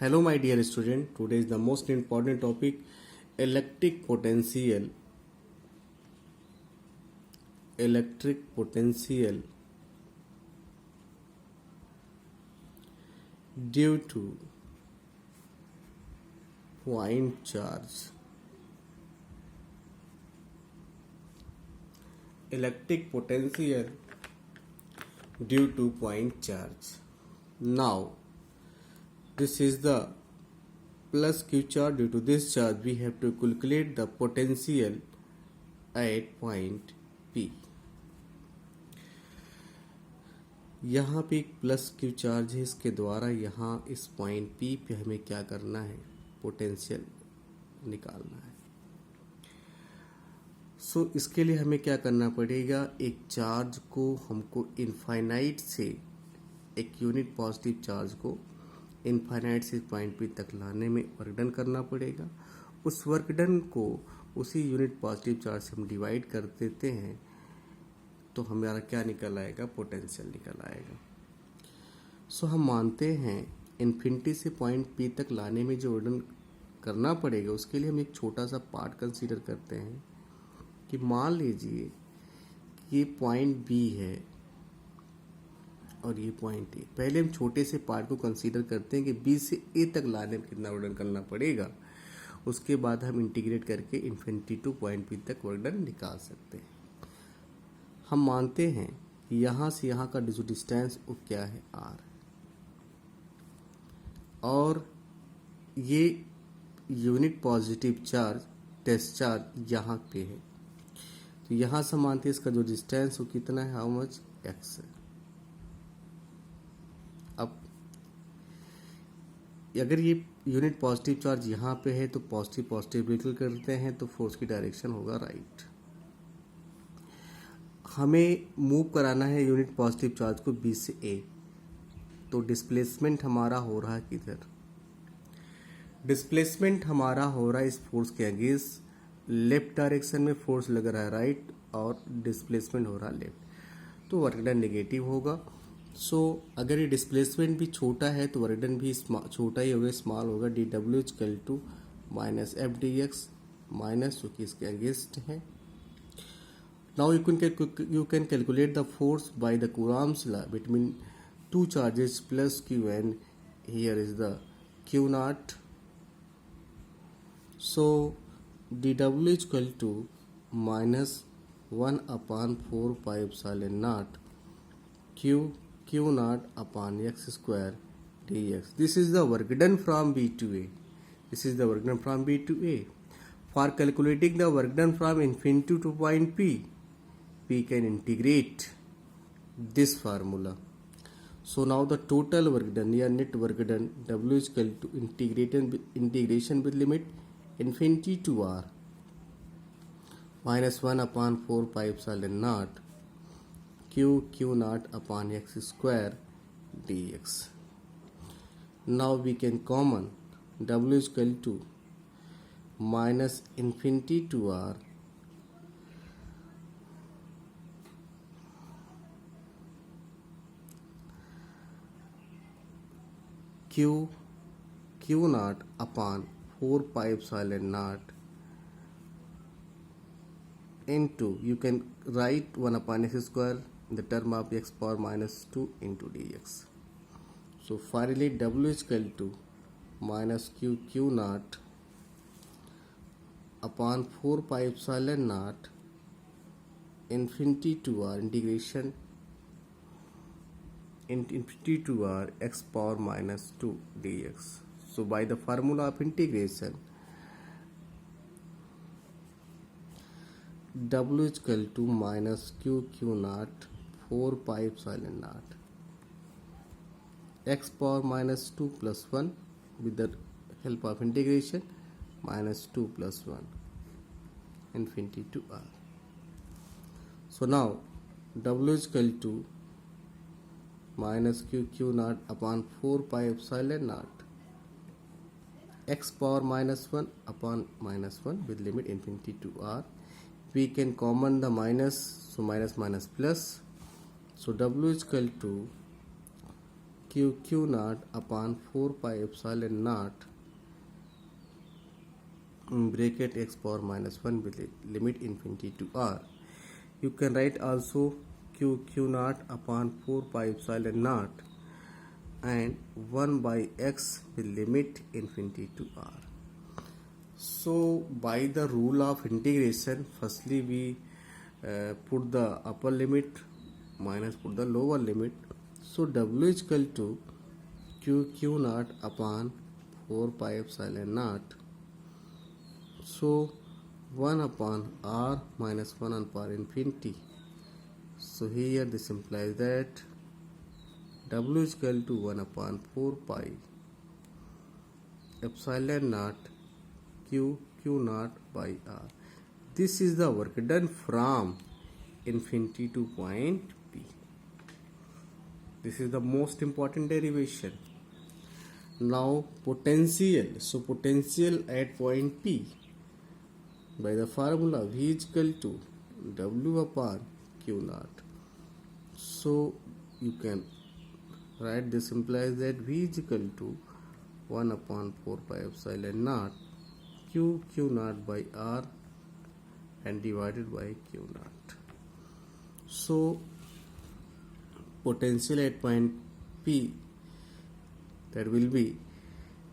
Hello, my dear student. Today is the most important topic electric potential. Electric potential due to point charge. Electric potential due to point charge. Now, this is the plus Q charge. Due to this charge, we have to calculate the potential at point P. यहाँ पे एक plus Q charge है, इसके द्वारा यहाँ इस point P पे हमें क्या करना है, पोटेंशियल निकालना है। सो इसके लिए हमें क्या करना पड़ेगा, एक चार्ज को हमको इनफाइनाइट से, एक यूनिट पॉजिटिव चार्ज को इनफाइनाइट से पॉइंट पी तक लाने में वर्क डन करना पड़ेगा। उस वर्क डन को उसी यूनिट पॉजिटिव चार्ज से हम डिवाइड कर देते हैं तो हमारा क्या निकल आएगा, पोटेंशियल निकल आएगा। सो हम मानते हैं इन्फिनिटी से पॉइंट पी तक लाने में जो वर्डन करना पड़ेगा, उसके लिए हम एक छोटा सा पार्ट कंसीडर करते हैं कि मान लीजिए कि ये पॉइंट बी है और ये पॉइंट ए। पहले हम छोटे से पार्ट को कंसीडर करते हैं कि बी से ए तक लाने में कितना वर्डन करना पड़ेगा, उसके बाद हम इंटीग्रेट करके इन्फिनिटी टू पॉइंट पी तक वर्डन निकाल सकते हैं। हम मानते हैं कि यहाँ से यहाँ का जो डिस्टेंस वो क्या है, आर, और ये unit positive charge test charge यहाँ पे है, तो यहाँ से मानते हैं इसका जो डिस्टेंस वो कितना है, हाउ मच, एक्स है। अब अगर ये यूनिट पॉजिटिव चार्ज यहाँ पे है तो पॉजिटिव पॉजिटिव बिल्कुल करते हैं तो फोर्स की डायरेक्शन होगा राइट। हमें मूव कराना है यूनिट पॉजिटिव चार्ज को बी से ए, तो डिस्प्लेसमेंट हमारा हो रहा है किधर, डिस्प्लेसमेंट हमारा हो रहा है इस फोर्स के अगेंस्ट, लेफ्ट डायरेक्शन में फोर्स लग रहा है राइट और डिस्प्लेसमेंट हो रहा है लेफ्ट, तो वर्क डन नेगेटिव होगा। सो अगर ये डिस्प्लेसमेंट भी छोटा है तो वर्क डन भी छोटा ही होगा, स्मॉल होगा। D W equal to minus F D X minus, जो कि इसके अगेंस्ट है। Now you can calculate the force by the Coulomb's law between two charges plus Q, and here is the Q naught. So dW is equal to minus 1 upon 4 pi epsilon naught Q naught upon x square dx. This is the work done from B to A. This is the work done from B to A. For calculating the work done from infinity to point P, we can integrate this formula. So now the total work done, या net work done, W is equal to integration with limit infinity to R minus 1 upon 4 pi epsilon naught Q naught upon x square dx. Now we can common W is equal to minus infinity to R Q naught upon 4 pi epsilon naught into, you can write 1 upon x square in the term of x power minus 2 into dx. So finally W is equal to minus Q naught upon 4 pi epsilon naught infinity to R integration infinity to R x power minus 2 dx. So by the formula of integration, W is equal to minus Q naught 4 pi epsilon naught x power minus 2 plus 1 with the help of integration minus 2 plus 1 infinity to R. So now W is equal to minus Q naught upon 4 pi epsilon naught x power minus 1 upon minus 1 with limit infinity to R. We can common the minus, so minus minus plus, so W is equal to Q not upon 4 pi epsilon not bracket x power minus 1 with limit infinity to r. You can write also q naught upon 4 pi epsilon naught and 1 by x with limit infinity to r. So by the rule of integration, firstly we put the upper limit minus put the lower limit. So w is equal to q naught upon 4 pi epsilon naught. So 1 upon r minus 1 upon infinity. So here this implies that w is equal to 1 upon 4 pi epsilon naught q naught by r. This is the work done from infinity to point P. This is the most important derivation. Now potential. So potential at point P by the formula V is equal to W upon Q naught. So you can write this implies that V is equal to 1 upon 4 pi epsilon naught Q naught by R and divided by Q naught. So potential at point P, that will be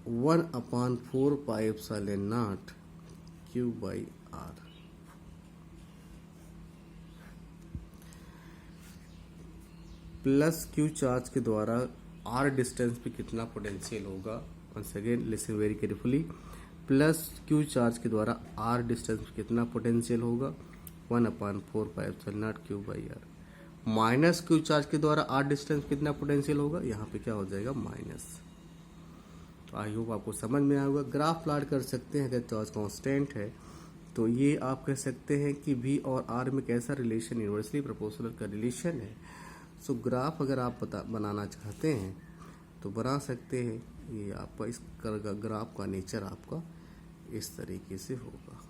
1 upon 4 pi epsilon naught Q by R. Plus Q charge के द्वारा R distance पे कितना potential होगा, once again listen very carefully, plus Q charge के द्वारा R distance पे कितना potential होगा 1 upon 4 pi epsilon naught Q by R, minus Q charge के द्वारा R डिस्टेंस कितना पोटेंशियल होगा, यहाँ पे क्या हो जाएगा माइनस। तो आई होप आपको समझ में आएगा। ग्राफ प्लॉट कर सकते हैं, अगर चार्ज कांस्टेंट है तो ये आप कह सकते हैं कि V और R में कैसा रिलेशन, इन्वर्सली प्रोपोर्शनल का रिलेशन है। सो ग्राफ अगर आप बनाना चाहते हैं तो बना सकते हैं। ये आपका इस ग्राफ का नेचर आपका इस तरीके से होगा।